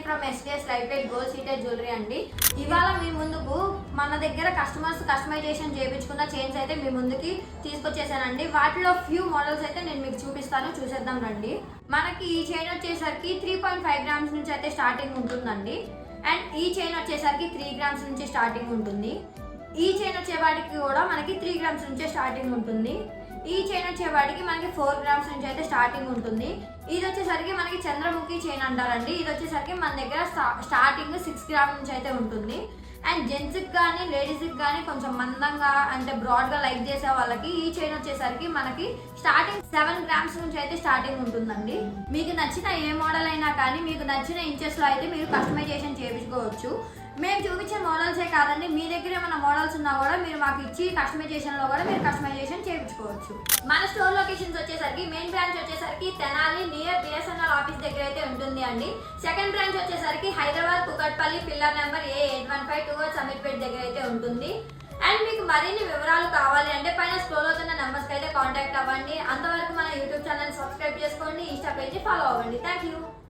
From SKS light weight gold seated jewellery అండి. ఇవాళ మీ ముందుకు మన దగ్గర కస్టమర్స్ కస్టమైజేషన్ చేయించుకున్న చైన్స్ అయితే మీ ముందుకి తీసుకొచ్చేసానండి. వాటిలో ఫ్యూ మోడల్స్ అయితే నేను మీకు చూపిస్తాను, చూసేద్దాం రండి. మనకి ఈ చైన్ వచ్చేసరికి 3.5 గ్రామ్స్ నుంచి అయితే స్టార్టింగ్ ఉంటుందండి. అండ్ ఈ చైన్ వచ్చేసరికి 3 గ్రామ్స్ నుంచి స్టార్టింగ్ ఉంటుంది. ఈ చైన్ వచ్చేవాడికి కూడా మనకి 3 గ్రామ్స్ నుంచే స్టార్టింగ్ ఉంటుంది. ఈ చైన్ వచ్చేవాడికి మనకి 4 గ్రామ్స్ నుంచి అయితే స్టార్టింగ్ ఉంటుంది. ఇది వచ్చేసరికి మనకి చంద్రముఖి చైన్ అంటారండి. ఇది వచ్చేసరికి మన దగ్గర స్టార్టింగ్ 6 గ్రామ్ నుంచి అయితే ఉంటుంది. అండ్ జెంట్స్కి కానీ లేడీస్కి కానీ కొంచెం మందంగా అంటే బ్రాడ్గా లైక్ చేసే వాళ్ళకి ఈ చైన్ వచ్చేసరికి మనకి స్టార్టింగ్ 7 గ్రామ్స్ నుంచి అయితే స్టార్టింగ్ ఉంటుందండి. మీకు నచ్చిన ఏ మోడల్ అయినా కానీ మీకు నచ్చిన ఇంచెస్లో అయితే మీరు కస్టమైజేషన్ చేయించుకోవచ్చు. మేము చూపించే మోడల్సే కాదండి, మీ దగ్గర ఏమైనా మోడల్స్ ఉన్నా కూడా మీరు మాకు ఇచ్చి కస్టమైజేషన్లో కూడా మీరు కస్టమైజేషన్ చేయించుకోవచ్చు. మన స్టోర్ లొకేషన్స్ వచ్చేసరికి మెయిన్ బ్రాంచ్ వచ్చేసరికి తెనాలి నియర్ బిఎస్ఎన్ఎల్ ఆఫీస్ దగ్గర అయితే ఉంటుంది అండి. సెకండ్ బ్రాంచ్ వచ్చేసరికి Hyderabad Kukatpally pillar number A815 towards Ameerpet దగ్గర అయితే ఉంటుంది. అండ్ మీకు మరిన్ని వివరాలు కావాలి అంటే పైన స్క్రోల్ అవుతున్న నెంబర్స్కి అయితే కాంటాక్ట్ అవ్వండి. అంతవరకు మన యూట్యూబ్ ఛానల్ సబ్స్క్రైబ్ చేసుకోండి, ఇన్స్టా పేజ్ ఫాలో అవ్వండి. Thank you.